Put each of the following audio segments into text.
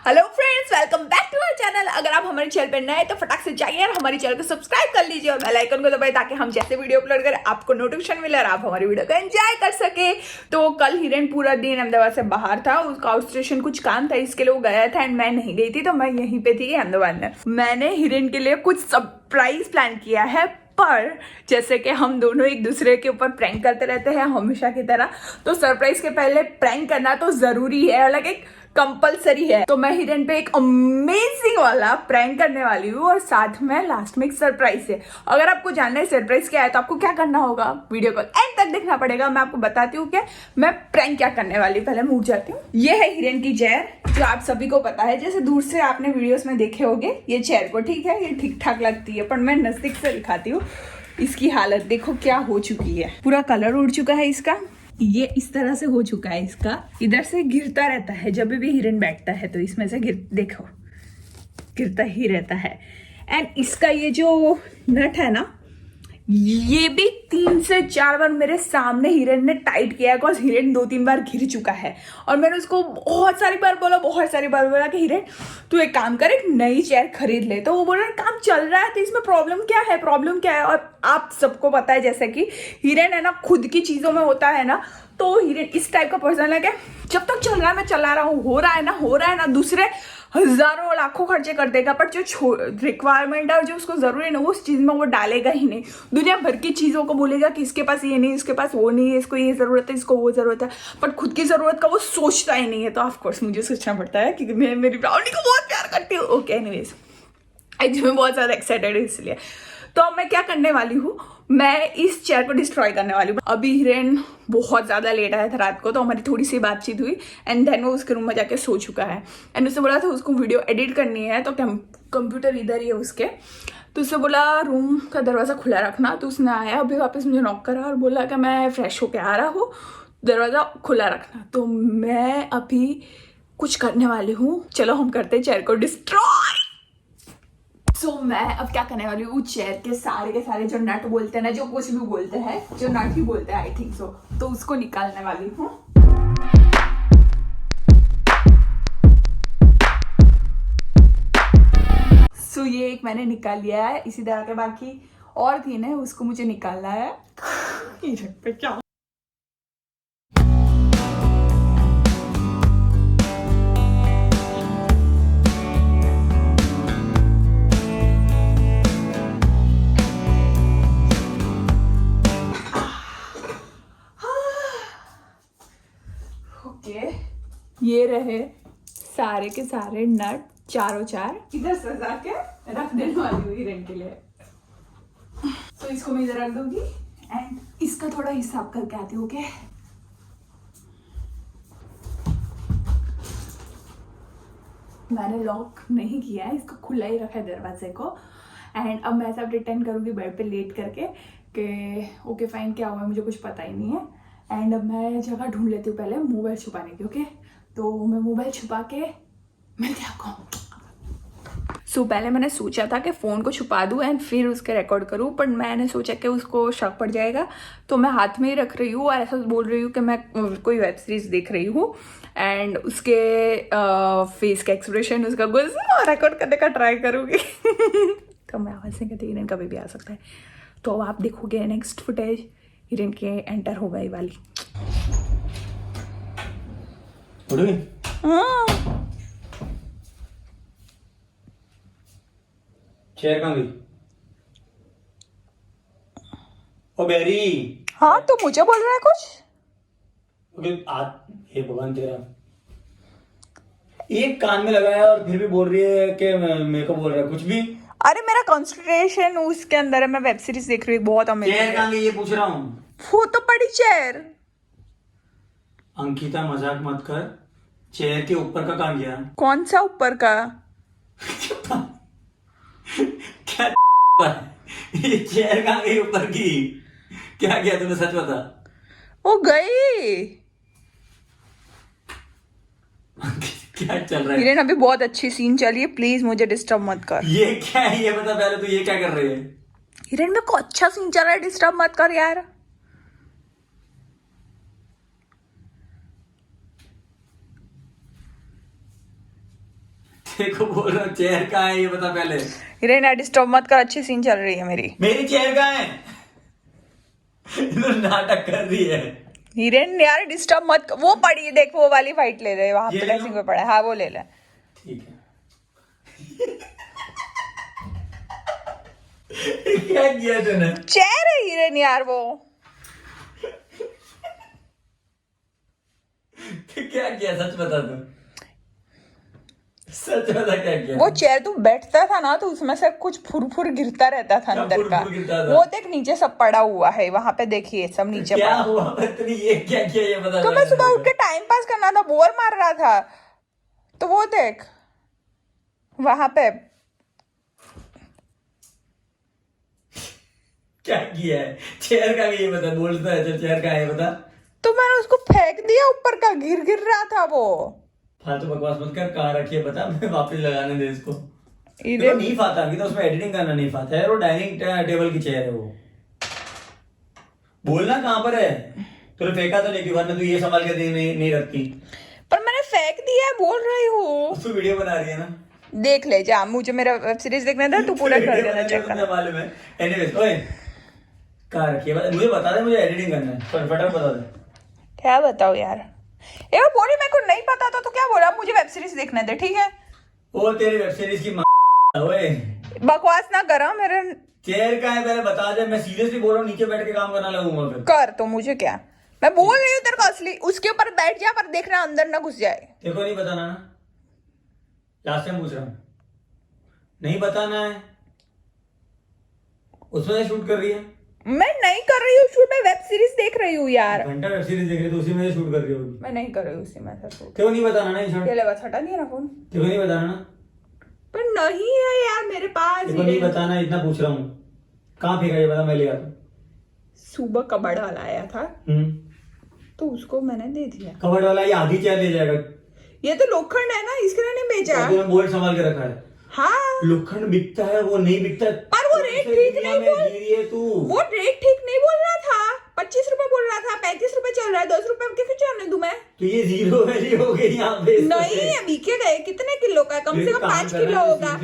Hello friends, welcome back to our channel. अगर आप हमारे चैनल पर नए हैं तो फटाक से जाइए और हमारे चैनल को सब्सक्राइब कर लीजिए और बेल आइकन को दबाइए ताकि हम जैसे वीडियो अपलोड करें आपको नोटिफिकेशन मिले और आप हमारी वीडियो को एंजॉय कर सके। तो कल हिरेन पूरा दिन अहमदाबाद से बाहर था, उसका आउट स्टेशन कुछ काम था, इसके लिए वो गया था एंड मैं नहीं गई थी, तो मैं यहीं पे थी अहमदाबाद में। मैंने हिरेन के लिए कुछ सरप्राइज प्लान किया है, पर जैसे कि हम दोनों एक दूसरे के ऊपर प्रैंक करते रहते हैं हमेशा की तरह, तो सरप्राइज के पहले प्रैंक करना तो जरूरी है, अलग एक कंपलसरी है। तो मैं हिरेन पे एक अमेजिंग वाला प्रैंक करने वाली हूँ और साथ में लास्ट में एक सरप्राइज है। अगर आपको जानना है सरप्राइज क्या है तो आपको क्या करना होगा, वीडियो को एंड तक देखना पड़ेगा। मैं आपको बताती हूँ कि मैं प्रैंक क्या करने वाली हूँ। पहले मैं उठ जाती हूँ। ये है हिरेन की चेयर, जो आप सभी को पता है, जैसे दूर से आपने वीडियोस में देखे होंगे ये चेयर को, ठीक है, ये ठीक ठाक लगती है, पर मैं नजदीक से दिखाती हूँ। इसकी हालत देखो क्या हो चुकी है, पूरा कलर उड़ चुका है इसका, ये इस तरह से हो चुका है, इसका इधर से गिरता रहता है जब भी हिरन बैठता है, तो इसमें से देखो गिरता ही रहता है। एंड इसका ये जो नट है ना, ये भी 3 से 4 बार मेरे सामने हिरन ने टाइट किया है, बिकॉज हिरन 2-3 बार गिर चुका है और मैंने उसको बहुत सारी बार बोला कि हिरन तू एक काम कर, एक नई चेयर खरीद ले। तो वो बोल रहा है काम चल रहा है तो इसमें प्रॉब्लम क्या है। और आप सबको पता है जैसे कि हिरन है ना, खुद की चीजों में होता है ना, तो हिरन इस टाइप का पर्सन है कि जब तक चल रहा है मैं चला रहा हूँ, हो रहा है ना, दूसरे हजारों लाखों खर्चे कर देगा, पर जो रिक्वायरमेंट है और जो उसको जरूरी है ना, उस चीज में वो डालेगा ही नहीं। दुनिया भर की चीजों को बोलेगा कि इसके पास ये नहीं, इसके पास वो नहीं है, इसको ये जरूरत है, इसको वो जरूरत है, पर खुद की जरूरत का वो सोचता ही नहीं है। तो ऑफकोर्स मुझे सोचना पड़ता है क्योंकि मैं मेरी ब्राउनी को बहुत प्यार करती हूँ। ओके, एनीवेज मैं बहुत ज्यादा एक्साइटेड हूँ इसलिए। तो अब मैं क्या करने वाली हूँ, मैं इस चेयर को डिस्ट्रॉय करने वाली हूँ। अभी हिरेन बहुत ज़्यादा लेट आया था रात को, तो हमारी थोड़ी सी बातचीत हुई एंड देन वो उसके रूम में जाके सो चुका है। एंड उससे बोला था उसको वीडियो एडिट करनी है, तो कंप्यूटर इधर ही है उसके, तो उससे बोला रूम का दरवाज़ा खुला रखना। तो उसने आया अभी वापस, मुझे नॉक करा और बोला कि मैं फ्रेश होके आ रहा हूँ, दरवाज़ा खुला रखना। तो मैं अभी कुछ करने वाली हूँ, चलो हम करते हैं चेयर को डिस्ट्रॉय। सो मैं अब क्या करने वाली हूँ, चेयर के सारे जो नट बोलते हैं ना, जो कुछ भी बोलते हैं, जो नट ही बोलते हैं आई थिंक सो, तो उसको निकालने वाली हूँ। सो ये एक मैंने निकाल लिया है, इसी तरह के बाकी और 3 है, उसको मुझे निकालना है। पे क्या ये रहे सारे के सारे नट, चारों 4 इधर सजा के रख देने वाली हूँ हिरन के लिए। तो इसको मैं इधर रख दूंगी एंड इसका थोड़ा हिसाब करके आती हूँ। ओके, मैंने लॉक नहीं किया है, इसको खुला ही रखा है दरवाजे को। एंड अब मैं ऐसा प्रिटेंड करूंगी बेड पे लेट करके कि ओके फाइन क्या हुआ मुझे कुछ पता ही नहीं है। एंड अब मैं जगह ढूंढ लेती हूँ पहले मोबाइल छुपाने की। ओके, तो मैं मोबाइल छुपा के मिलती आपको। सो पहले मैंने सोचा था कि फ़ोन को छुपा दूँ एंड फिर उसके रिकॉर्ड करूँ, पर मैंने सोचा कि उसको शक पड़ जाएगा, तो मैं हाथ में ही रख रही हूँ और ऐसा बोल रही हूँ कि मैं कोई वेब सीरीज देख रही हूँ। एंड उसके फेस का एक्सप्रेशन, उसका गुस्सा रिकॉर्ड करने का ट्राई करूँगी। तो मैं आवाज़ नहीं करती, हिरन कभी भी आ सकता है। तो आप देखोगे नेक्स्ट फुटेज, हिरन के एंटर होगा ये वाली। चेयर कहाँ गई? ओ बेरी। हाँ, तो मुझे बोल रहा है कुछ? ओके, हे भगवान तेरा, एक कान में लगाया और फिर भी बोल रही है कि मेरे को बोल रहा है कुछ भी। अरे मेरा कंसंट्रेशन उसके अंदर है, मैं वेब सीरीज देख रही हूँ, बहुत अमेजिंग है। चेयर कहाँ गई ये पूछ रहा हूँ। वो तो पड़ी चेयर। अंकिता मजाक मत कर, चेयर के ऊपर का कहाँ गया? कौन सा ऊपर का? क्या ये चेयर कहाँ गई ऊपर की? क्या किया तूने, सच बता। वो गई। क्या चल रहा है? हिरन अभी बहुत अच्छी सीन चली है, प्लीज मुझे डिस्टर्ब मत कर। ये क्या है ये बता पहले, तू ये क्या कर रही है? हिरन में को अच्छा सीन चल रहा है, डिस्टर्ब मत कर यार। तेरे को बोल रहा हूँ चेयर कहाँ है ये बता पहले। हिरेन यार डिस्टर्ब मत कर, अच्छी सीन चल रही है मेरी। मेरी चेयर कहाँ है? नाटक कर रही है। हिरेन यार डिस्टर्ब मत कर। वो पड़ी है देख, वो वाली फाइट ले ले, वहां ये पे ले ड्रेसिंग लो? पे पड़ा है। हाँ वो ले ले। ठीक है। क्या किया तूने? चेयर है हिरेन यार वो। तो क्या किया सच बता तू, सच बता क्या किया? वो चेयर तू बैठता था ना तो उसमें से कुछ फुरफुर गिरता रहता था क्या अंदर का। फुरफुर गिरता था? वो देख नीचे सब पड़ा हुआ है, वहां पे देखिए सब नीचे क्या पड़ा। हुआ तूने ये क्या किया ये बता। तो मैं सुबह उठ के टाइम पास करना था, बोर मार रहा था, तो वो देख वहां पे। क्या किया है? चेयर का ये बता, बोलता है तो चेयर का है बता। तो मैंने उसको फेंक दिया ऊपर का, गिर रहा था वो। फालतू बकवास मत कर, कहाँ रखी है बता, मैं वापस लगाने दे इसको। इधर तो नहीं फाता कि तो उसमें एडिटिंग करना नहीं फाता है, वो डाइनिंग टेबल की चेयर है वो। बोलना कहाँ पर है? तूने फेंका तो नहीं, वरना तू ये संभाल के नहीं रखती। पर मैंने फेंक दिया है, बोल रही हूँ। तू वीडियो बना रही है ना, देख ले जा, मुझे मेरा वेब सीरीज देखना था, तू पूरा कर देना, चेक मुझे करना। मालूम है। एनीवेज ओए कहाँ रखी है मुझे बता दे, मुझे एडिटिंग करना है, फटाफट बता दे। क्या बताओ यार, ये बोली मेरे को नहीं पता था तो क्या बोला, मुझे वेब सीरीज देखने दे, ठीक है। वो तेरी वेब सीरीज की ओए बकवास ना करा मेरे। चेयर का है पहले बता दे, मैं सीरियसली बोल रहा हूँ, नीचे बैठ के काम करना लगूंगा फिर। कर तो मुझे क्या, मैं बोल रही हूँ तेरे को असली, उसके ऊपर बैठ जा पर देखना अंदर ना घुस जाए। तेरे को नहीं बताना ना, लास्ट टाइम पूछ रहा हूँ, नहीं बताना है। उसमें शूट कर रही है? मैं नहीं कर रही हूँ शूट, मैं वेब सीरीज देख रही हूँ यार। घंटा वेब सीरीज देख रही है तो उसी में शूट कर रही होगी। मैं नहीं कर रही हूँ उसी में से शूट। तेरे को नहीं बताना ना ये शूट? चले बस हटा दिया ना फोन। तेरे को नहीं बताना ना? पर नहीं है यार मेरे पास। तेरे को नहीं बताना, इतना पूछ रहा हूँ। कहाँ फेंका ये बता, मैं ले आता हूँ। सुबह कबाड़ वाला आया था तो उसको मैंने दे दिया। कबड़ वाला ये आधी चेयर ले जाएगा। ये तो लोखंड है ना, इसके लिए नहीं बेचा। तूने बोर्ड संभाल के रखा है। हाँ लोखंड बिकता है, वो नहीं बिकता। पर वो रेट ठीक नहीं बोल, तू वो रेट ठीक नहीं बोल रहा था। 25 रुपए बोल रहा था, 35 रुपए चल रहा है, 10 रुपए के जाने दूं मैं? तो ये जीरो वैल्यू हो गई यहाँ पे। नहीं अभी के गए, कितने किलो का है? कम से कम 5 किलो होगा।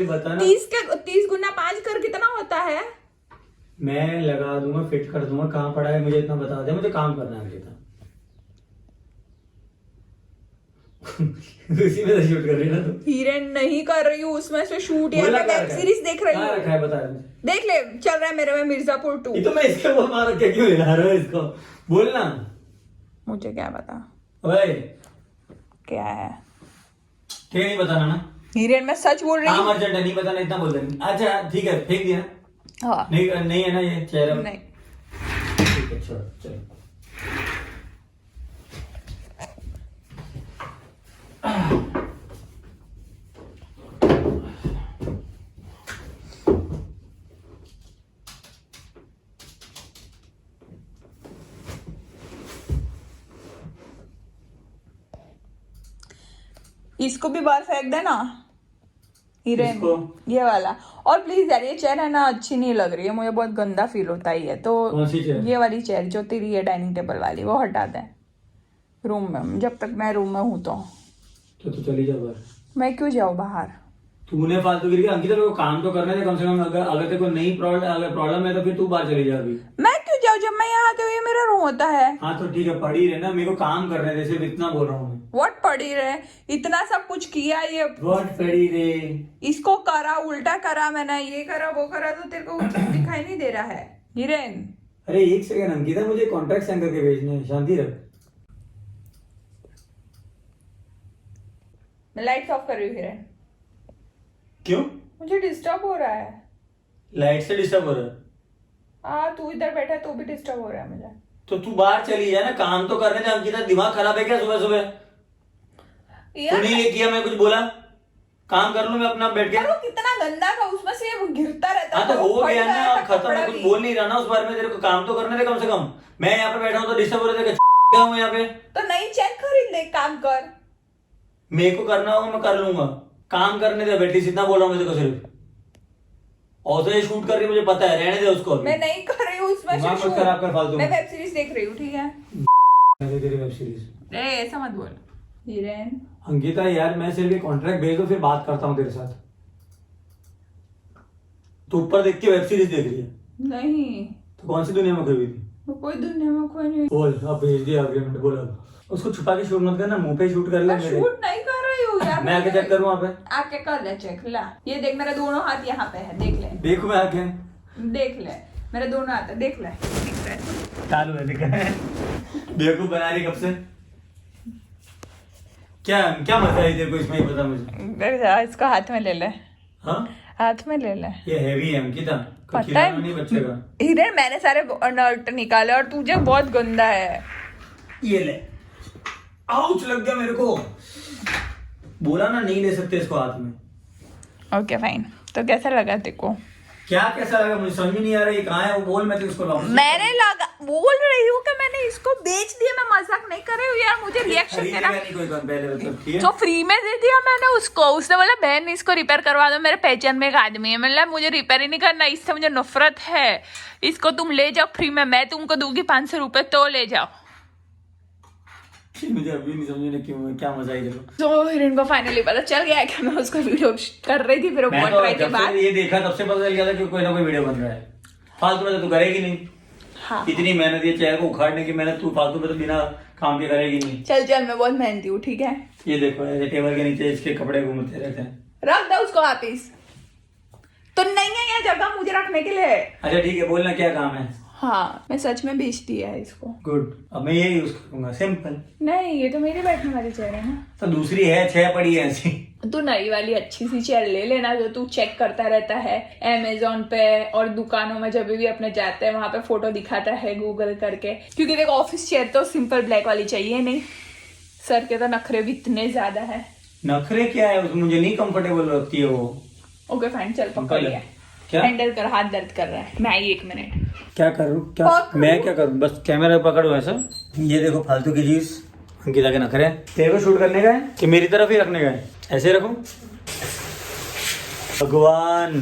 30 गुना 5 कर कितना होता है? मैं लगा दूंगा, फिट कर दूंगा। कहाँ पड़ा है मुझे इतना बता दे, मुझे काम करना है मुझे था। उसी में शूट कर रही है ना तू? हिरन नहीं कर रही हूँ उसमें से शूट, यार मैं वेब सीरीज देख रही कहाँ रखा हूँ। है बता मुझे। देख ले चल रहा है मेरे में मिर्जापुर 2। ये तो मैं इसके वो मार के क्यों हिला रहा हूँ इसको, बोलना। मुझे क्या पता ओए क्या है। ठीक है, नहीं बताना ना? हिरन मैं सच बोल रही काम हूँ। अर्जेंट है, नहीं बताना, इतना बोल देंगे। अच्छा ठीक है, फेंक दिया। हाँ नहीं नहीं है ना ये चेहरा? नहीं। ठीक है छोड़ चलो। इसको भी बाहर फेंक देना हिरन, इसको? ये वाला। और प्लीज यार ये चेयर है ना अच्छी नहीं लग रही है, मुझे बहुत गंदा फील होता ही है। तो कौन सी चेयर? ये वाली चेयर जो तेरी है डाइनिंग टेबल वाली, वो हटा दे रूम में, जब तक मैं रूम में हूँ तो तू चली जा बाहर। मैं क्यों जाऊँ बाहर? तूने फालतू गिर के अंकिता को काम तो करने दे कम से कम। अगर तेरे को नहीं प्रॉब्लम है तो फिर तू बाहर चली जा अभी। मैं क्यों जाऊँ, जब मैं यहाँ आती हूँ ये मेरा रूम होता है। हाँ तो ठीक है, पड़ी रहे ना, मेरे को काम करने दे, सिर्फ इतना बोल रहा हूँ मैं। व्हाट पड़ी रहे, इतना सब कुछ किया ये, व्हाट पड़ी रे? इसको करा, उल्टा करा मैंने, ये करा वो करा, तो तेरे को दिखाई नहीं दे रहा है हिरन? अरे एक सेकंड अंकिता, मुझे कॉन्ट्रैक्ट सेंड करके भेजने हैं, शांति रख। मैं लाइट्स ऑफ कर रही हूँ हिरन, क्यों? मुझे डिस्टर्ब हो रहा है। लाइट से डिस्टर्ब हो रहा है? हाँ तू इधर बैठा है तो भी डिस्टर्ब हो रहा है मुझे। तो तू बाहर चली जा ना, काम तो करने दे। अंकिता दिमाग खराब है क्या सुबह सुबह? तूने ये किया, मैं कुछ बोला? काम कर लूं मैं अपना बैठ के। वो कितना गंदा था, उसमें से वो गिरता रहता हाँ तो था, हो वो फट गया रहा ना, था खत्म। कपड़ा मैं कुछ भी। बोल नहीं रहा ना उस बारे में, तेरे को काम तो करने दे कम से कम। मैं यहाँ पे बैठा हूँ तो डिस्टर्ब हो रहा है, क्या हूँ यहाँ पे? तो नई चेक खरीद ले, काम कर। मेरे को करना होगा मैं कर लूंगा, काम करने दे बेटी, इतना बोल रहा हूँ मैं तेरे को सिर्फ। और तो ये शूट कर रही है मुझे पता है, रहने दे उसको अभी। मैं नहीं कर रही हूँ उसमें से दिमाग मत शूट। खराब कर फालतू में। मैं वेब सीरीज देख रही हूँ, ठीक है? तेरी वेब सीरीज ए ऐसा मत बोल, हिरेन अंकिता यार, मैं सिर्फ एक कॉन्ट्रैक्ट भेज दो, फिर बात करता हूँ तेरे साथ। तू ऊपर देख के वेब सीरीज देख रही है? नहीं, तो कौन सी दुनिया में खोई हुई थी? कोई दुनिया में कोई नहीं। बोल, अब भेज दिया अग्रीमेंट, बोल अब। उसको छुपा के शूट मत करना, मुंह पे शूट कर ले। मैं शूट नहीं कर रही हूँ यार। मैं आके चेक करूँ वहाँ पे? आके कर ले चेक। ला, ये देख, मेरे दोनों हाथ यहाँ पे है, देख ले। देखू मैं आके? देख ले, मेरे दोनों हाथ है, देख ले, दिख रहा है। चालू है, दिखा है। बेवकूफ बना रही कब से? क्या क्या मजा आई तेरे को इसमें, ये बता मुझे। इसको हाथ में ले ले। हाँ, हाथ में ले ले। ये हैवी है अंकिता, पता है नहीं बच्चे का। हिरेन, मैंने सारे नट निकाले और तुझे बहुत गंदा है। ये ले, आउच लग गया मेरे को। बोला ना नहीं ले सकते इसको हाथ में। ओके फाइन, तो कैसा लगा तेरे को? क्या कैसा लगा मुझे समझ नहीं आ रहा, ये कहाँ है वो बोल, मैं तो इसको लाऊं। मैंने लगा बोल रही हूँ कि मैंने इसको बेच दिया, मैं मजाक नहीं कर रही हूँ यार, मुझे रिएक्शन देना। नहीं कोई पहले मतलब, ठीक है? तो फ्री में दे दिया मैंने उसको। उसने बोला बहन इसको रिपेयर करवा दो, मेरे पहचान में एक आदमी है। मतलब मुझे रिपेयर ही नहीं करना, इससे मुझे नफरत है। इसको तुम ले जाओ फ्री में, मैं तुमको दूंगी 500 रुपए, तो ले जाओ। मुझे अभी नहीं समझ में क्यों, क्या मजा आई देखो। तो हिरेन को फाइनली पता चल गया कि मैं उसका वीडियो कर रही थी, फिर वो मैं बहुत तो के बाद ये देखा तब से पता चल गया था कि कोई ना कोई वीडियो बन रहा है। फालतू में तो तू करेगी नहीं। हाँ। इतनी मेहनत, ये चेहरे को उखाड़ने की मेहनत तू फालतू में तो बिना काम के करेगी नहीं। चल मैं बहुत मेहनती हूँ, ठीक है। ये देखो, ऐसे टेबल के नीचे इसके कपड़े घूमते रहते हैं। रख दो उसको वापिस, तो नहीं है यहाँ जगह मुझे रखने के लिए। अच्छा ठीक है, बोलना क्या काम है। हाँ, मैं सच में बेच दिया है इसको। गुड, अब मैं ये यूज करूंगा, सिंपल। नहीं, ये तो मेरी बैठने वाली चेयर है ना। तो दूसरी है, 6 पड़ी है ऐसी। तू नई वाली अच्छी सी चेयर ले लेना, जो तू चेक करता रहता है अमेजोन पे और दुकानों में, जब भी अपने जाते हैं वहां पे फोटो दिखाता है गूगल करके। क्योंकि देखो ऑफिस चेयर तो सिंपल ब्लैक वाली चाहिए नहीं, सर के तो नखरे भी इतने ज्यादा है। नखरे क्या है, मुझे नहीं कंफर्टेबल लगती है वो। ओके फाइन, चल पकड़ लिया। क्या हैंडल कर, हाथ दर्द कर रहा है। मैं आई 1 मिनट। क्या करूँ, क्या मैं क्या करूँ, बस कैमरा पकड़ो ऐसा। ये देखो फालतू की चीज, अंकिता के नखरे। तेरे को शूट करने का है कि मेरी तरफ ही रखने का है? ऐसे रखूं? भगवान,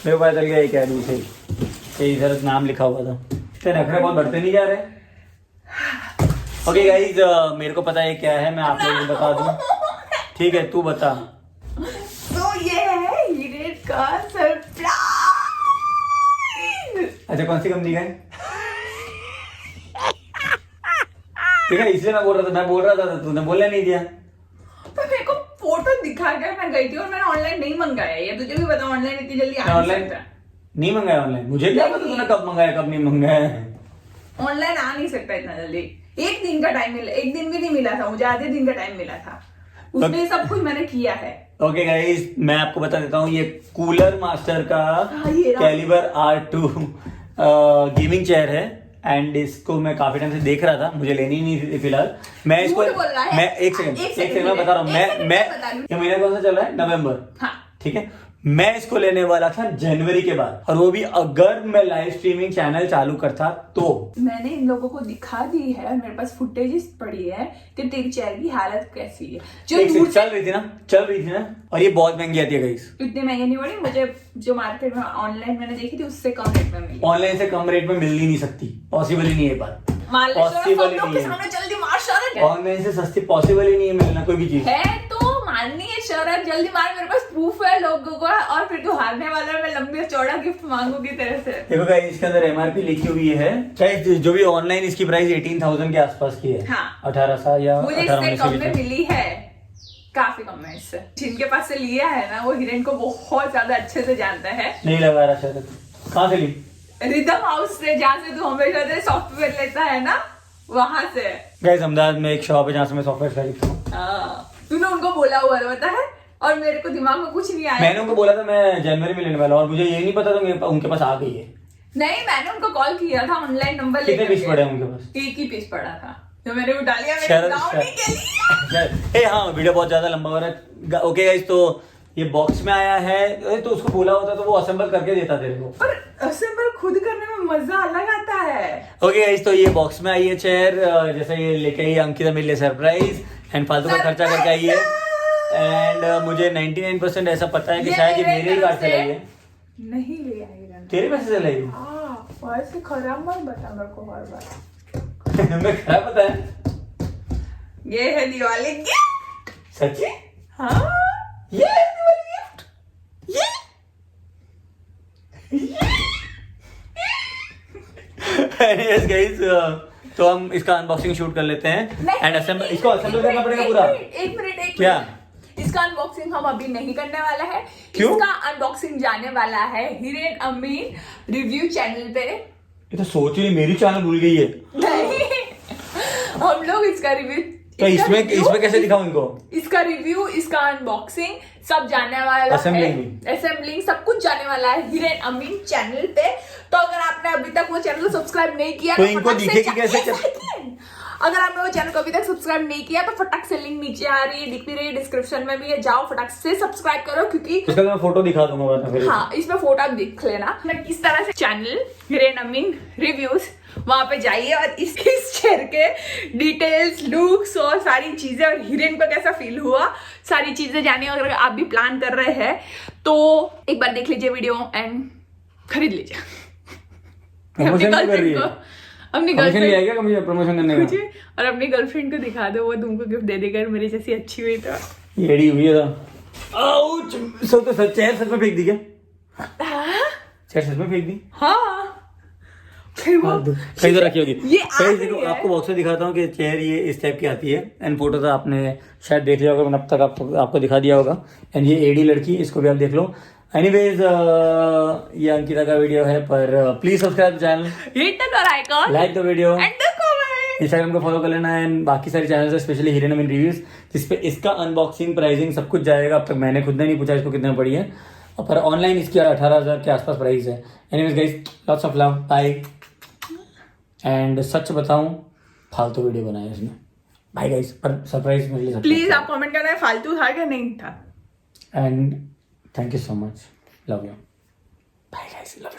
मेरे को पता चल गया ये क्या है, दूसरे इधर नाम लिखा हुआ था। तेरे नखरे बहुत बढ़ते नहीं जा रहे। ओके गाइस, मेरे को पता है क्या है, मैं आप लोगों को बता दूं। ठीक है, तू बता। तो ये है हिरेन का सरप्राइज। अच्छा, कौन सी कंपनी का है? ठीक है, इसलिए मैं बोल रहा था, तूने बोलने नहीं दिया। तो मेरे को फोटो दिखा के मैं गई थी और मैंने ऑनलाइन नहीं मंगाया। ये तुझे भी पता, ऑनलाइन इतनी जल्दी आ नहीं सकता। नहीं मंगाया ऑनलाइन? मुझे क्या पता तूने कब मंगाया कब नहीं मंगाया। ऑनलाइन आ नहीं सकता इतना जल्दी। 1 दिन का टाइम मिला, 1 दिन भी नहीं मिला था मुझे, आधे दिन का टाइम मिला था। उसमें सब कुछ मैंने किया है। ओके गाइस, मैं आपको बता देता हूँ, ये कूलर मास्टर का ये कैलिबर R2 गेमिंग चेयर है। एंड इसको मैं काफी टाइम से देख रहा था, मुझे लेनी नहीं थी फिलहाल। मैं इसको, मैं एक सेकंड मैं बता रहा हूँ, मैं ये महीना कौन सा चल रहा है? नवंबर। हाँ। ठीक है, मैं इसको लेने वाला था जनवरी के बाद, और वो भी अगर मैं लाइव स्ट्रीमिंग चैनल चालू करता तो। मैंने इन लोगों को दिखा दी है और मेरे पास फुटेजेस पड़ी है कि तेरी चेयर की हालत कैसी है। जो दूर चल रही थी ना, और ये बहुत महंगी आती है गाइस। इतनी महंगी नहीं पड़ी मुझे, जो मार्केट में ऑनलाइन मैंने देखी थी उससे कम रेट में मिली। ऑनलाइन से कम रेट में मिल ही नहीं सकती, पॉसिबल ही नहीं है बात। पॉसिबल ही नहीं है, जल्दी मार शरद। ऑनलाइन से सस्ती पॉसिबल ही नहीं है मिलना कोई भी चीज है। तो मारनी है शरद, जल्दी मार, मेरे पास प्रूफ है लोगों का। और फिर तू हारने वाला है, मैं लंबी चौड़ा गिफ्ट मांगूंगी तेरे से। देखो गाइस, इसके अंदर MRP लिखी हुई है। गाइस, जो भी ऑनलाइन इसकी प्राइस 18,000 के आसपास की है। हाँ। 18 या मुझे 18 इससे कम में मिली है, काफी कम में इससे। जिनके पास से लिया है ना, वो हिरेन को बहुत ज्यादा अच्छे से जानता है। नहीं लगा रहा शायद। कहाँ से ली? रिदम हाउस से, जहाँ से तू हमेशा सॉफ्टवेयर लेता है ना, वहां से। गाइस, अहमदाबाद में एक शॉप है जहाँ से मैं सॉफ्टवेयर खरीदता हूँ। तूने उनको बोला हुआ है, पता है? और मेरे को दिमाग में कुछ नहीं आया। मैंने उनको बोला था मैं जनवरी में लेने वाला हूँ, और मुझे ये नहीं पता था उनके पास आ गई है। नहीं, मैंने उनको कॉल किया था ऑनलाइन नंबर कितने पीस पड़े उनके पास? 1 ही पीस पड़ा था, तो मैंने उठा लिया मेरे ब्राउनी के लिए। हाँ, वीडियो बहुत ज्यादा लंबा हो रहा है। ओके गाइस, तो ये बॉक्स में आया है, तो उसको बोला होता तो वो असेंबल करके देता तेरे को। पर असेंबल खुद करने में मजा अलग आता है। ओके गाइस, तो ये बॉक्स में आई है चेयर, जैसे ये लेके आई अंकिता मेरे लिए सरप्राइज, एंड फालतू का खर्चा करके आई है। एंड मुझे 99% ऐसा पता है कि शायद ये मेरे ही कार्ड से लाई है। नहीं ले आई, तेरे पैसे से लाई है? हाँ, ऐसे खराब मत बता मेरे को हर बार। मैं खराब पता है। ये है दिवाली गिफ्ट। सच्ची? हाँ ये है दिवाली गिफ्ट। Anyways guys, तो हम इसका अनबॉक्सिंग शूट कर लेते हैं एंड इसको असेंबल करना पड़ेगा पूरा। एक मिनट क्या? इसका अनबॉक्सिंग हम अभी नहीं करने वाला है। क्यों? इसका अनबॉक्सिंग जाने वाला है हिरेन अमीन रिव्यू चैनल पे। ये तो सोच ही मेरी चैनल भूल गई है। नहीं, हम लोग इसका रिव्यू तो इसमें कैसे दिखाऊं इनको? इसका रिव्यू, इसका अनबॉक्सिंग सब जाने वाला है, असेंबलिंग सब कुछ जाने वाला है हिरेन अमीन चैनल पे। तो अगर आपने अभी तक वो चैनल को सब्सक्राइब नहीं किया तो इनको दिखेगी कैसे? अगर आपने वो चैनल को अभी तक सब्सक्राइब नहीं किया तो फटाक से लिंक नीचे आ रही है, दिखती रही है, डिस्क्रिप्शन में भी है, जाओ फटाक से सब्सक्राइब करो क्योंकि इसका मैं फोटो दिखा दूंगा फिर। हाँ, इसमें फोटो आप देख लेना मैं किस तरह से चैनल हिरेन अमीन रिव्यूज, वहां पे जाइए और इस चेयर के डिटेल्स, लुक्स और सारी चीजें और हिरेन को कैसा फील हुआ सारी चीजें जानिए। अगर आप भी प्लान कर रहे हैं तो एक बार देख लीजिए वीडियो एंड खरीद लीजिए। अपनी गर्लफ्रेंड प्रमोशन करने का और अपनी गर्लफ्रेंड को दिखा दो, वो तुमको गिफ्ट दे देगा। मेरी जैसी अच्छी हुई तो येड़ी हुई है। आउच! सब तो चेयर सच में फेंक दी क्या? चेयर सच में फेंक दी? हाँ कहीं तो रखी होगी। ये देखो आपको बॉक्स में दिखाता हूँ कि चेयर ये इस टाइप की आती है एंड फोटो तो आपने शायद देख लिया होगा, मैंने अब तक आपको दिखा दिया होगा। एंड ये एडी लड़की, इसको भी आप देख लो। एनीवेज ये अंकिता का वीडियो है, पर please subscribe channel, hit the icon, like the video and the comment, Instagram को फॉलो कर लेना एंड बाकी सारे चैनल्स है, स्पेशली हिरेन अमीन रिव्यूज, जिसपे इसका अनबॉक्सिंग, प्राइसिंग सब कुछ जाएगा। अब तक मैंने खुद ने नहीं पूछा इसको कितने पड़ी है, पर ऑनलाइन इसकी 18,000 के आसपास प्राइस है। Anyways guys, lots of love, bye. And सच बताऊं, फालतू वीडियो बनाया इसने। बाय गाइस, पर सरप्राइज मेरे लिए। प्लीज आप कमेंट करना फालतू था क्या नहीं था। And thank you so much, love you, bye guys, love.